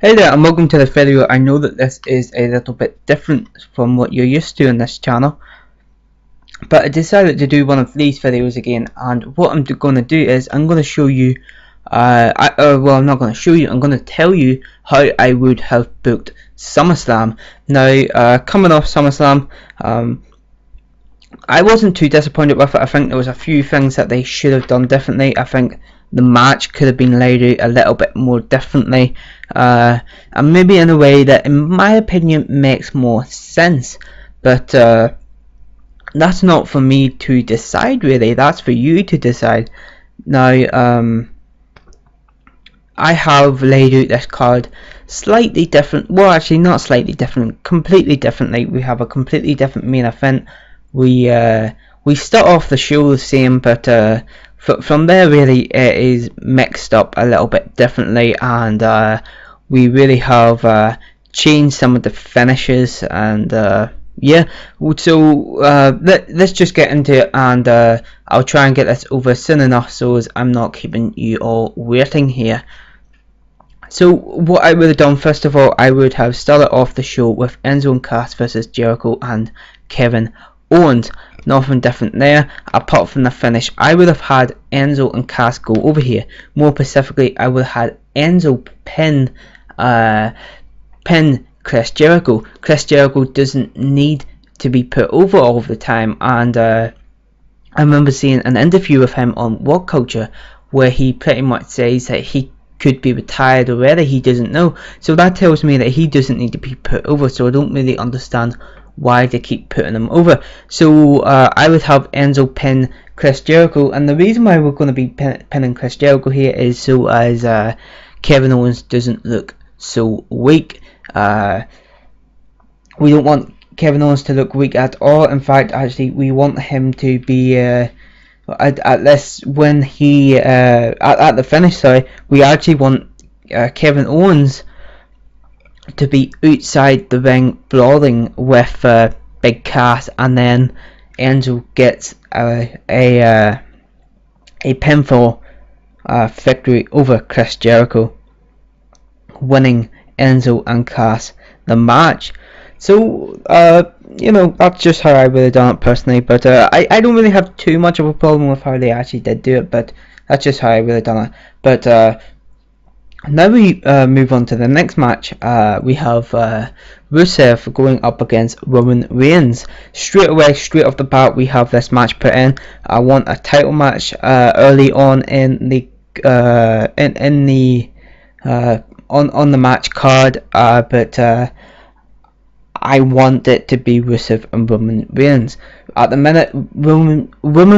Hey there and welcome to this video. I know that this is a little bit different from what you're used to in this channel, but I decided to do one of these videos again, and what I'm going to do is I'm going to show you well, I'm not going to show you, I'm going to tell you how I would have booked SummerSlam. Now, coming off SummerSlam, I wasn't too disappointed with it. I think there was a few things that they should have done differently. I think the match could have been laid out a little bit more differently, and maybe in a way that, in my opinion, makes more sense. But that's not for me to decide, really. That's for you to decide. Now, I have laid out this card slightly different. Well, actually, not slightly different. Completely differently. We have a completely different main event. We start off the show the same, but from there really it is mixed up a little bit differently, and we really have changed some of the finishes, and yeah. So let's just get into it, and I'll try and get this over soon enough so as I'm not keeping you all waiting here. So what I would have done, first of all, I would have started off the show with Enzo and Cass versus Jericho and Kevin Owens. Nothing different there apart from the finish. I would have had Enzo and Cass go over here. More specifically, I would have had Enzo pin Chris Jericho. Chris Jericho doesn't need to be put over all of the time, and I remember seeing an interview with him on What Culture where he pretty much says that he could be retired already. He doesn't know, so that tells me that he doesn't need to be put over. So I don't really understand why they keep putting him over. So I would have Enzo pin Chris Jericho, and the reason why we're going to be pinning Chris Jericho here is so as Kevin Owens doesn't look so weak. We don't want Kevin Owens to look weak at all. In fact, actually, we want him to be at this when he at the finish. Sorry, we actually want Kevin Owens to be outside the ring brawling with Big Cass, and then Enzo gets a pinfall victory over Chris Jericho, winning Enzo and Cass the match. So you know, that's just how I would have done it personally, but I don't really have too much of a problem with how they actually did do it, but that's just how I would have done it. But now we move on to the next match. We have Rusev going up against Roman Reigns. Straight away, straight off the bat, we have this match put in. I want a title match early on in the on the match card, but I want it to be Rusev and Roman Reigns. At the minute, Roman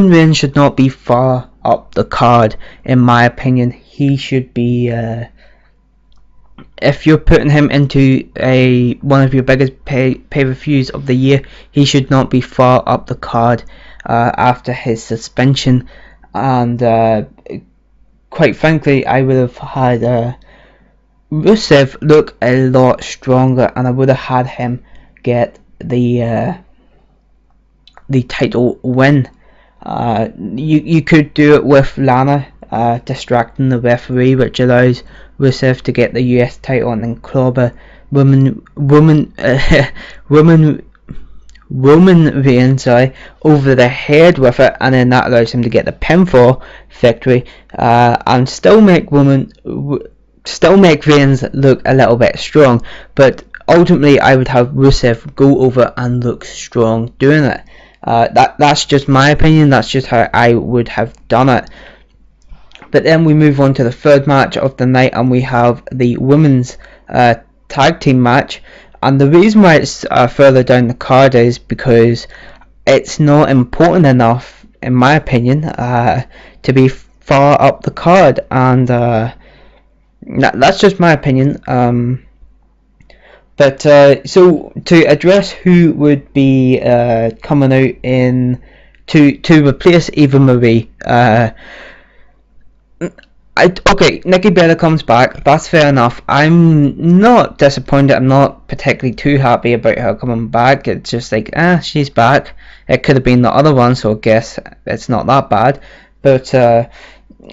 Reigns should not be far up the card, in my opinion. He should be, if you're putting him into one of your biggest pay-per-views of the year, he should not be far up the card after his suspension. And quite frankly, I would have had Rusev look a lot stronger, and I would have had him get the title win. You could do it with Lana distracting the referee, which allows Rusev to get the US title and then clobber Roman Reigns over the head with it, and then that allows him to get the pinfall victory, and still make Reigns look a little bit strong. But ultimately, I would have Rusev go over and look strong doing it. That's just my opinion. That's just how I would have done it. But then we move on to the third match of the night, and we have the women's tag team match. And the reason why it's further down the card is because it's not important enough, in my opinion, to be far up the card, and that's just my opinion. But so to address who would be coming out in to replace Eva Marie, okay, Nikki Bella comes back. That's fair enough. I'm not disappointed. I'm not particularly too happy about her coming back. It's just like, she's back. It could have been the other one, so I guess it's not that bad. But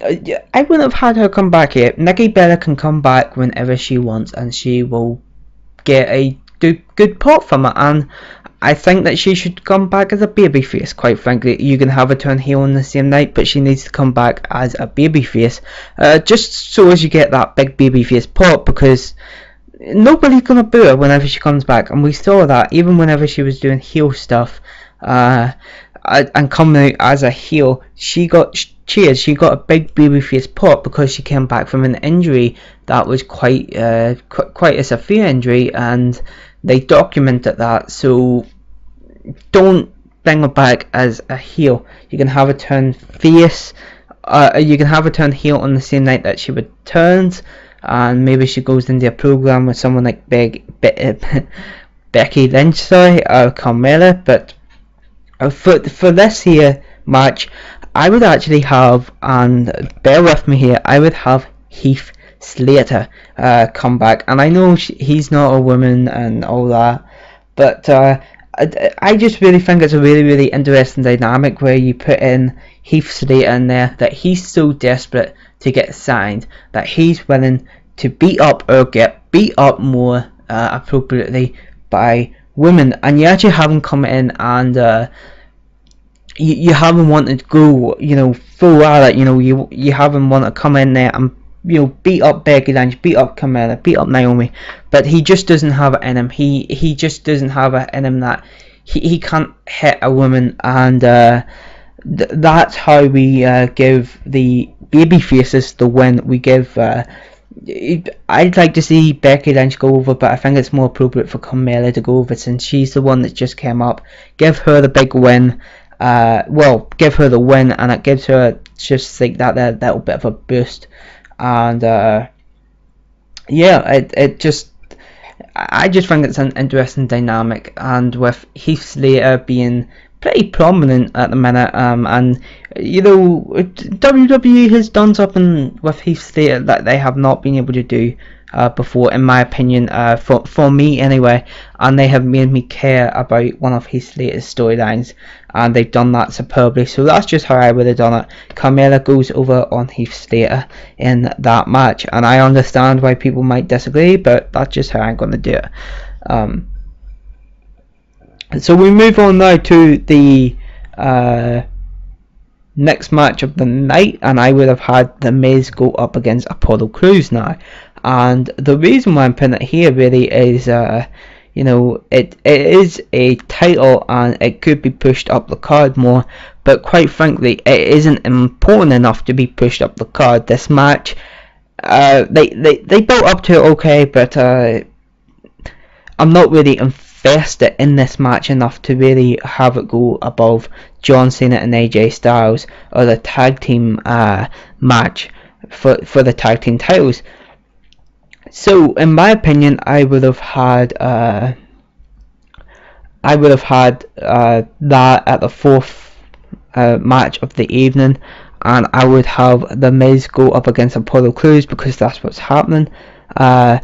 I wouldn't have had her come back here. Nikki Bella can come back whenever she wants, and she will get a good pop from it. And I think that she should come back as a babyface. Quite frankly, you can have her turn heel on the same night, but she needs to come back as a babyface, just so as you get that big babyface pop, because nobody's gonna boo her whenever she comes back, and we saw that even whenever she was doing heel stuff, and coming out as a heel, she got cheers. She got a big babyface pop because she came back from an injury that was quite a severe injury, and they documented that. So don't bring her back as a heel. You can have her turn face. You can have her turn heel on the same night that she returns, and maybe she goes into a program with someone like Becky Lynch, or Carmella. But for this here match, I would actually have, and bear with me here, I would have Heath Slater come back. And I know he's not a woman and all that, but I just really think it's a really interesting dynamic where you put in Heath Slater in there, that he's so desperate to get signed that he's willing to beat up or get beat up more appropriately by women, and you actually have him come in and you have him wanting to go, full at it. You have him want to come in there and beat up Becky Lynch, beat up Carmella, beat up Naomi, but he just doesn't have it in him. He just doesn't have it in him that he can't hit a woman, and that's how we give the baby faces the win. We give. I'd like to see Becky Lynch go over, but I think it's more appropriate for Carmella to go over since she's the one that just came up. Give her the big win. Give her the win, and it gives her just like that little bit of a boost. And I just think it's an interesting dynamic, and with Heath Slater being pretty prominent at the minute, and WWE has done something with Heath Slater that they have not been able to do before, in my opinion, for me anyway, and they have made me care about one of Heath Slater's storylines, and they've done that superbly. So that's just how I would have done it. Carmella goes over on Heath Slater in that match, and I understand why people might disagree, but that's just how I'm going to do it. So we move on now to the next match of the night, and I would have had The Miz go up against Apollo Crews now. And the reason why I'm putting it here really is, it is a title and it could be pushed up the card more, but quite frankly, it isn't important enough to be pushed up the card. This match, they built up to it okay, but I'm not really invested in this match enough to really have it go above John Cena and AJ Styles, or the tag team match for the tag team titles. So, in my opinion, I would have had that at the fourth match of the evening, and I would have The Miz go up against Apollo Crews because that's what's happening. And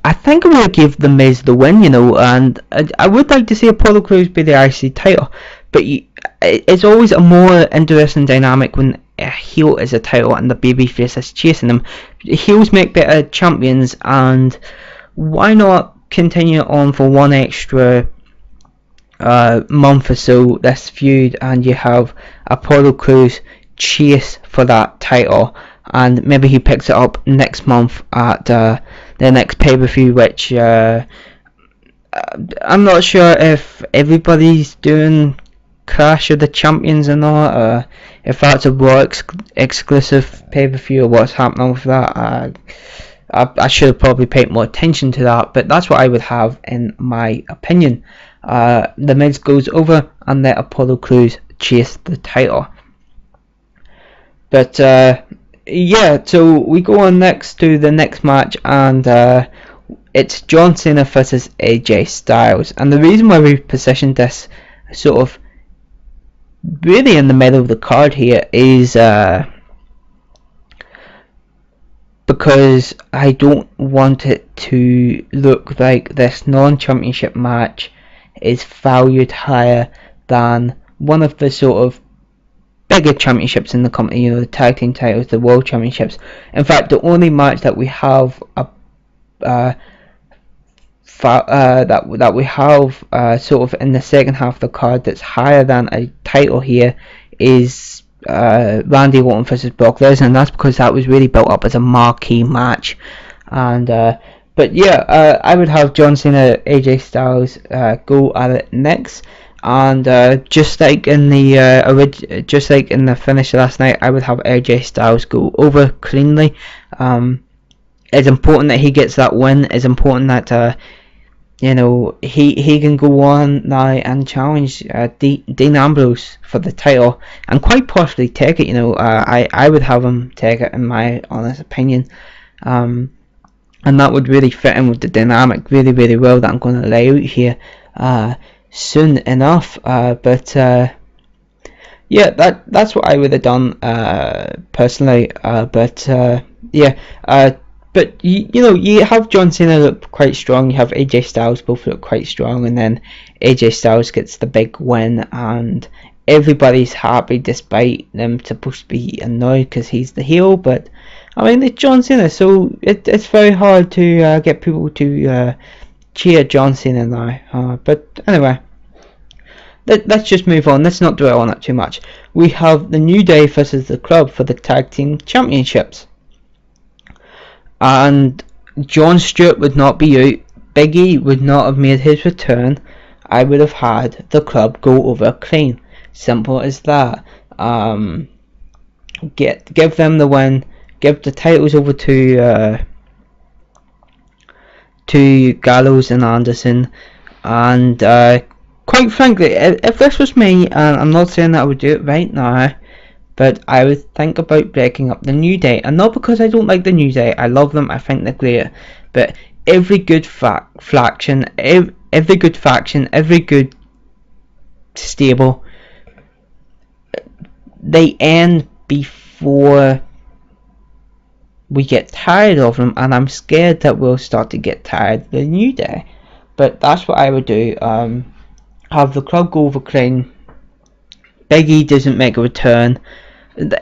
I think I'm going to give The Miz the win, and I would like to see Apollo Crews be the IC title, but it's always a more interesting dynamic when a heel is a title and the babyface is chasing them. Heels make better champions, and why not continue on for one extra month or so this feud, and you have Apollo Crews chase for that title, and maybe he picks it up next month at the next pay-per-view, which I'm not sure if everybody's doing Clash of the Champions or not, or if that's a Raw exclusive pay-per-view, or what's happening with that. I should have probably paid more attention to that, but that's what I would have in my opinion. The Miz goes over and let Apollo Crews chase the title. But so we go on next to the next match, and it's John Cena versus AJ Styles. And the reason why we positioned this sort of really in the middle of the card here is because I don't want it to look like this non-championship match is valued higher than one of the sort of bigger championships in the company, you know, the tag team titles, the world championships. In fact, the only match that we have that we have sort of in the second half of the card that's higher than a title here is Randy Orton versus Brock Lesnar, and that's because that was really built up as a marquee match. And but yeah, I would have John Cena, AJ Styles go at it next. And just like in the finish last night, I would have AJ Styles go over cleanly. It's important that he gets that win. It's important that you know, he can go on now and challenge Dean Ambrose for the title and quite possibly take it. You know, I would have him take it, in my honest opinion. And that would really fit in with the dynamic really, really well that I'm going to lay out here soon enough. But yeah, that's what I would have done personally. But you know, you have John Cena look quite strong, you have AJ Styles both look quite strong, and then AJ Styles gets the big win, and everybody's happy despite them supposed to be annoyed because he's the heel. But I mean, it's John Cena, so it's very hard to get people to cheer John Cena now. But anyway, let's just move on. Let's not dwell on it too much. We have the New Day versus the Club for the Tag Team Championships. And Jon Stewart would not be out. Big E would not have made his return. I would have had the Club go over clean. Simple as that. Give them the win. Give the titles over to Gallows and Anderson. And quite frankly, if this was me, and I'm not saying that I would do it right now, but I would think about breaking up the New Day, and not because I don't like the New Day. I love them. I think they're great. But every good faction, every good stable, they end before we get tired of them, and I'm scared that we'll start to get tired of the New Day. But that's what I would do. Have the Club go over clean. Big E doesn't make a return.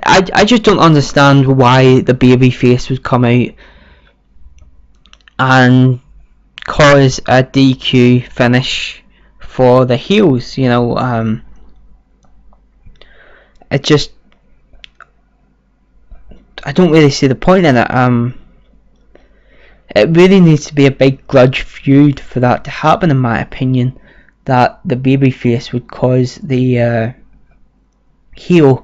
I just don't understand why the babyface would come out and cause a DQ finish for the heels. You know, it just, I don't really see the point in it. It really needs to be a big grudge feud for that to happen, in my opinion, that the babyface would cause the heels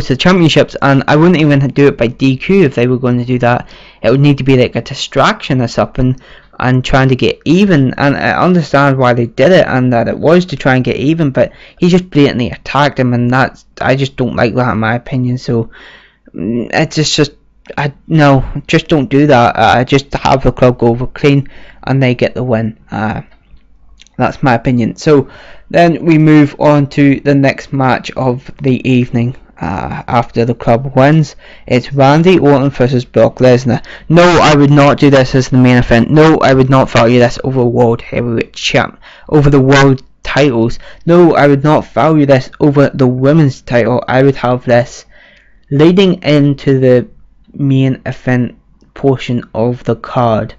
the championships. And I wouldn't even do it by DQ if they were going to do that. It would need to be like a distraction or something, and trying to get even. And I understand why they did it, and that it was to try and get even, but he just blatantly attacked him, and that's, I just don't like that, in my opinion. So it's just no, just don't do that. Just have the Club go over clean and they get the win. That's my opinion. So then we move on to the next match of the evening. After the Club wins, it's Randy Orton versus Brock Lesnar. No, I would not do this as the main event. No, I would not value this over World Heavyweight Champ, over the world titles. No, I would not value this over the women's title. I would have this leading into the main event portion of the card.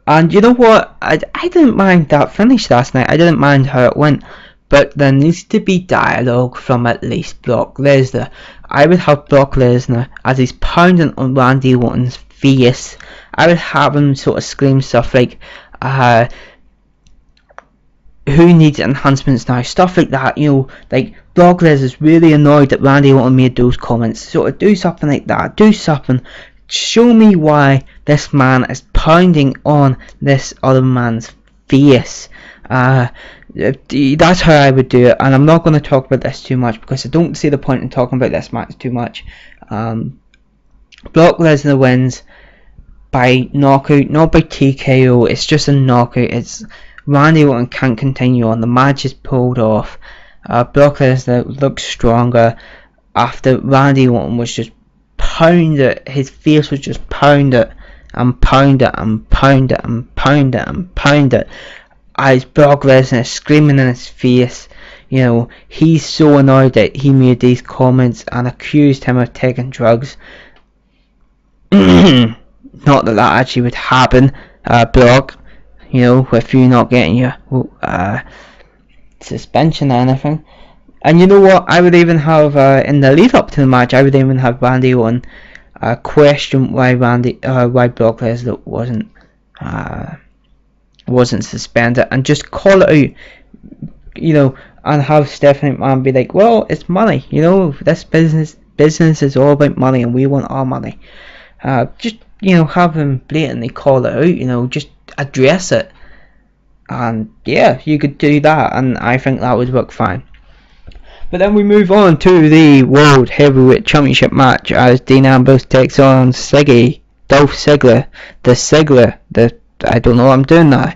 And you know what? I didn't mind that finish last night. I didn't mind how it went. But there needs to be dialogue from at least Brock Lesnar. I would have Brock Lesnar, as he's pounding on Randy Orton's face, I would have him sort of scream stuff like, who needs enhancements now? Stuff like that, you know, like Brock Lesnar's really annoyed that Randy Orton made those comments. Sort of do something like that. Do something. Show me why this man is pounding on this other man's face. That's how I would do it, and I'm not going to talk about this too much because I don't see the point in talking about this match too much. Brock Lesnar wins by knockout, not by TKO. It's just a knockout. It's Randy Orton can't continue on. The match is pulled off. Brock Lesnar looks stronger after Randy Orton was just pounded. His face was just pounded and pounded and pounded and pounded and pounded. As Brock Lesnar screaming in his face, you know, he's so annoyed that he made these comments and accused him of taking drugs. Not that actually would happen, Brock, you know, with you not getting your suspension or anything. And you know what, I would even have, in the lead up to the match, I would even have Randy Orton question why why Brock Lesnar wasn't suspended, and just call it out, you know, and have Stephanie McMahon be like, well, it's money, you know, this business is all about money and we want our money. Just, you know, have him blatantly call it out, you know, just address it. And yeah, you could do that, and I think that would work fine. But then we move on to the World Heavyweight Championship match as Dean Ambrose takes on Dolph Ziggler, I don't know what I'm doing now.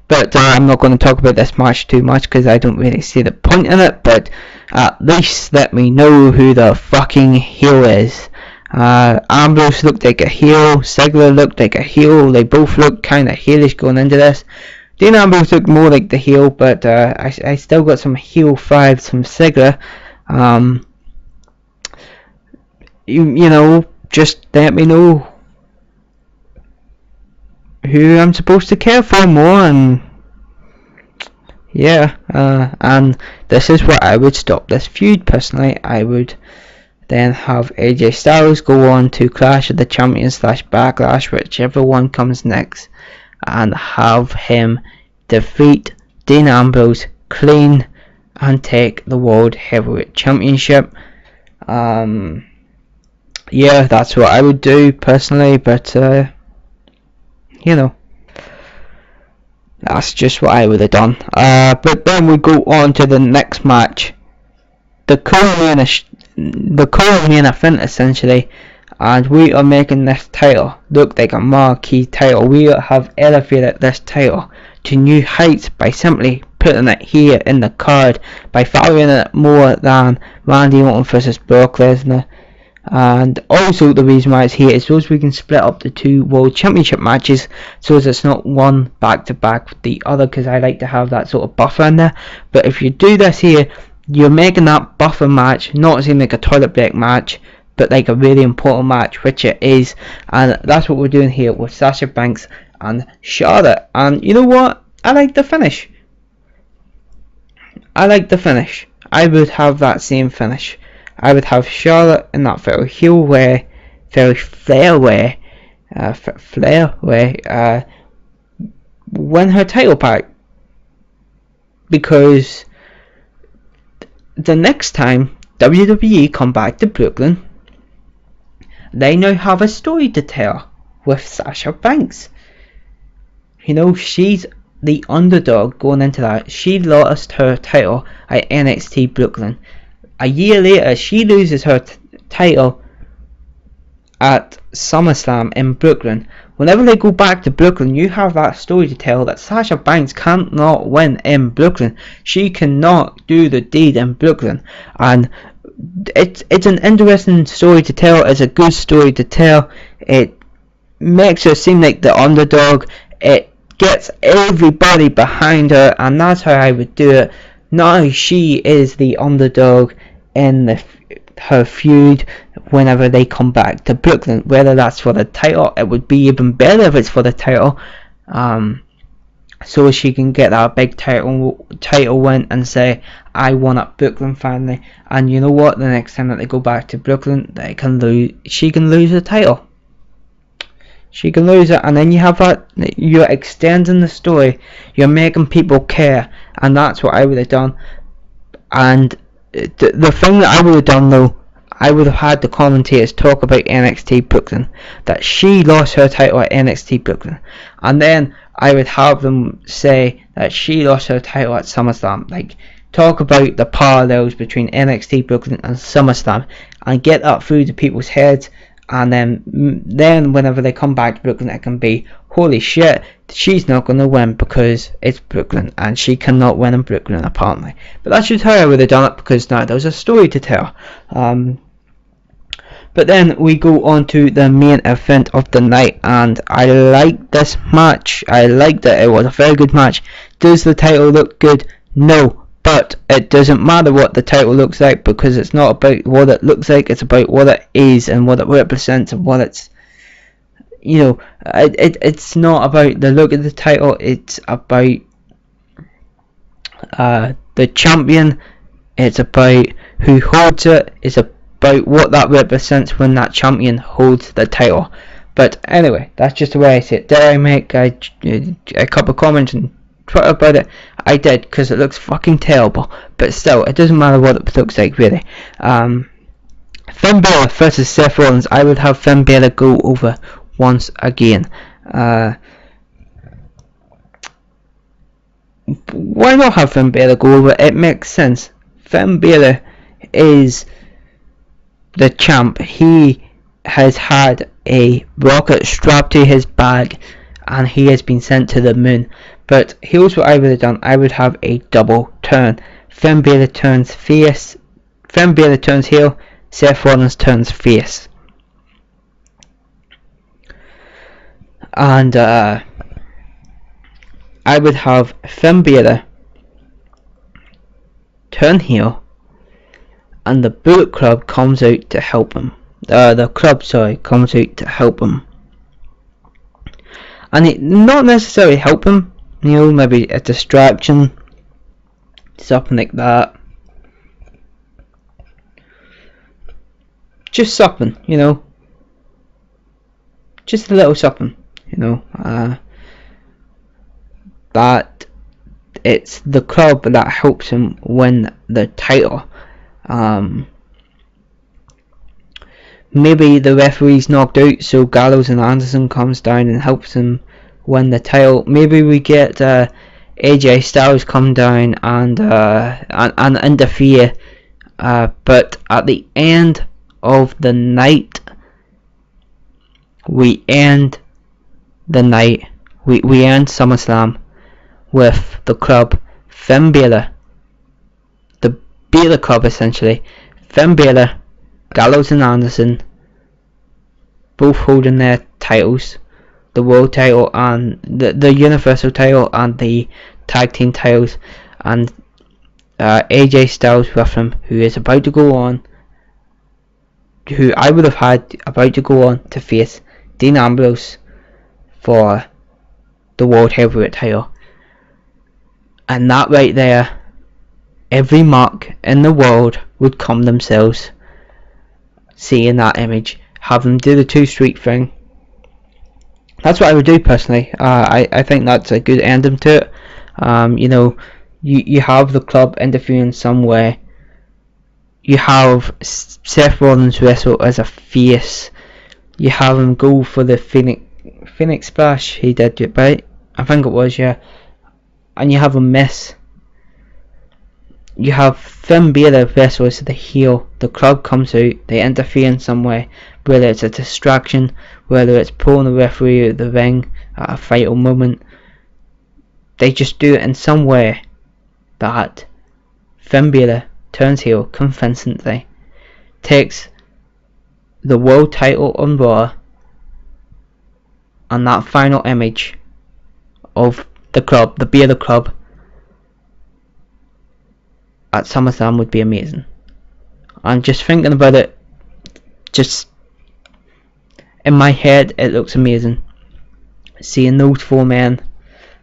But I'm not going to talk about this match too much because I don't really see the point in it, but at least let me know who the fucking heel is. Ambrose looked like a heel, Ziggler looked like a heel, they both looked kind of heelish going into this. Dean Ambrose looked more like the heel, but I still got some heel vibes from Ziggler. You know, just let me know who I'm supposed to care for more, and yeah, and this is where I would stop this feud personally. I would then have AJ Styles go on to Clash of the Champions / Backlash, whichever one comes next, and have him defeat Dean Ambrose clean and take the World Heavyweight Championship. Yeah, that's what I would do personally, but you know, that's just what I would have done. But then we go on to the next match, the co-main event essentially, and we are making this title look like a marquee title. We have elevated this title to new heights by simply putting it here in the card, by valuing it more than Randy Orton versus Brock Lesnar. And also the reason why it's here is so as we can split up the two World Championship matches, so as it's not one back to back with the other, because I like to have that sort of buffer in there. But if you do this here, you're making that buffer match not seem like a toilet break match, but like a really important match, which it is. And that's what we're doing here with Sasha Banks and Charlotte. And you know what, I like the finish. I would have that same finish. I would have Charlotte in that very heel way, very flair way, win her title back. Because the next time WWE come back to Brooklyn, they now have a story to tell with Sasha Banks. You know, she's the underdog going into that. She lost her title at NXT Brooklyn. A year later, she loses her title at SummerSlam in Brooklyn. Whenever they go back to Brooklyn, you have that story to tell that Sasha Banks cannot win in Brooklyn. She cannot do the deed in Brooklyn. And it's an interesting story to tell. It's a good story to tell. It makes her seem like the underdog. It gets everybody behind her, and that's how I would do it. Now she is the underdog in her feud whenever they come back to Brooklyn. Whether that's for the title, it would be even better if it's for the title, so she can get that big title win and say, I won at Brooklyn finally. And you know what, the next time that they go back to Brooklyn, she can lose the title. She can lose it, and then you have that, you're extending the story, you're making people care, and that's what I would have done. And the thing that I would have done though, I would have had the commentators talk about NXT Brooklyn, that she lost her title at NXT Brooklyn, and then I would have them say that she lost her title at SummerSlam. Like, talk about the parallels between NXT Brooklyn and SummerSlam, and get that through to people's heads. And then whenever they come back to Brooklyn, it can be, holy shit, she's not going to win because it's Brooklyn, and she cannot win in Brooklyn apparently. But that's just how I would have done it, because now there's a story to tell. But then we go on to the main event of the night, and I liked this match. I liked it. It was a very good match. Does the title look good? No. but it doesn't matter what the title looks like, because it's not about what it looks like, it's about what it is and what it represents and what it's, you know, it's not about the look of the title, it's about the champion, it's about who holds it, it's about what that represents when that champion holds the title. But anyway, that's just the way I see it. Did I make a couple of comments on Twitter about it? I did, because it looks fucking terrible, but still, it doesn't matter what it looks like, really. Finn Balor versus Seth Rollins. I would have Finn Balor go over once again. Why not have Finn Balor go over? It makes sense. Finn Balor is the champ. He has had a rocket strapped to his back and he has been sent to the moon. But here's what I would have done. I would have a double turn. Finn Balor turns face, Finn Balor turns heel, Seth Rollins turns face. And I would have Finn Balor turn heel and the Bullet Club comes out to help him. The club, sorry, comes out to help him. And it not necessarily help him, you know, maybe a distraction, something like that. Just something, you know. Just a little something, you know. That it's the club that helps him win the title. Maybe the referee's knocked out, so Gallows and Anderson comes down and helps him win the title. Maybe we get AJ Styles come down and interfere. But at the end of the night, we end the night. We end SummerSlam with the club, Finn Balor, the Balor Club essentially, Finn Balor, Gallows and Anderson, both holding their titles, the world title and the universal title and the tag team titles, and AJ Styles with him, who is about to go on, who I would have had about to go on to face Dean Ambrose for the world heavyweight title. And that right there, every mark in the world would come themselves seeing that image, have them do the 2-streak thing. That's what I would do personally. I think that's a good ending to it. You know, you have the club interfering some way. You have Seth Rollins wrestle as a face. You have him go for the Phoenix Splash. He did it, right? I think it was, yeah. And you have him miss. You have Finn Balor wrestle as the heel. The club comes out. They interfere in some way, whether it's a distraction, whether it's pulling the referee out of the ring at a vital moment. They just do it in some way that Finn Balor turns heel convincingly, takes the world title on Raw, and that final image of the club, the Balor Club, at SummerSlam would be amazing. And just thinking about it, just in my head, it looks amazing. Seeing those 4 men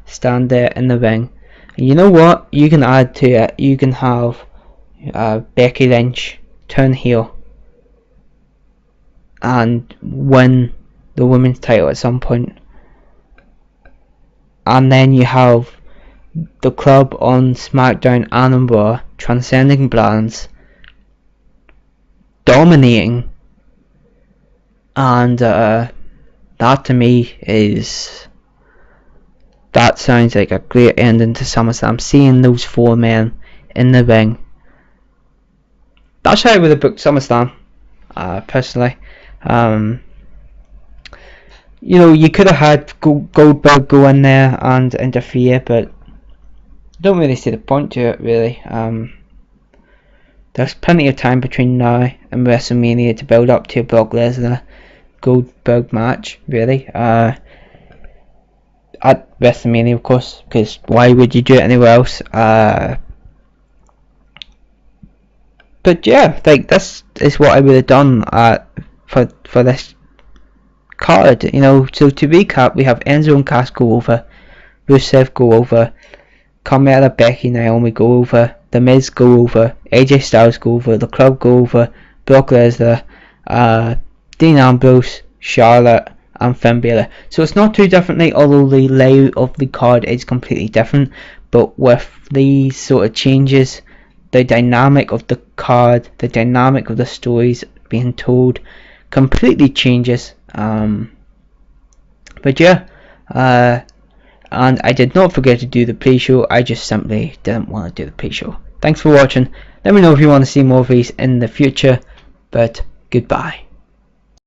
stand there in the ring. And you know what? You can add to it. You can have Becky Lynch turn heel and win the women's title at some point. And then you have the club on SmackDown and on Raw, transcending brands, dominating, and that to me that sounds like a great ending to SummerSlam. Seeing those 4 men in the ring, that's how I would have booked SummerSlam, personally. You know, you could have had Goldberg go in there and interfere, but don't really see the point to it, really. There's plenty of time between now and WrestleMania to build up to a Brock Lesnar Goldberg match, really. At WrestleMania, of course, because why would you do it anywhere else? but yeah, like this is what I would have done for this card. You know, so to recap, we have Enzo and Cass go over, Rusev go over, Carmella, Becky, Naomi go over, The Miz go over, AJ Styles go over, The Club go over, Brock Lesnar, Dean Ambrose, Charlotte, and Finn Balor. So it's not too differently, although the layout of the card is completely different. But with these sort of changes, the dynamic of the card, the dynamic of the stories being told completely changes. But yeah, and I did not forget to do the pre-show. I just simply didn't want to do the pre-show. Thanks for watching. Let me know if you want to see more of these in the future, but goodbye.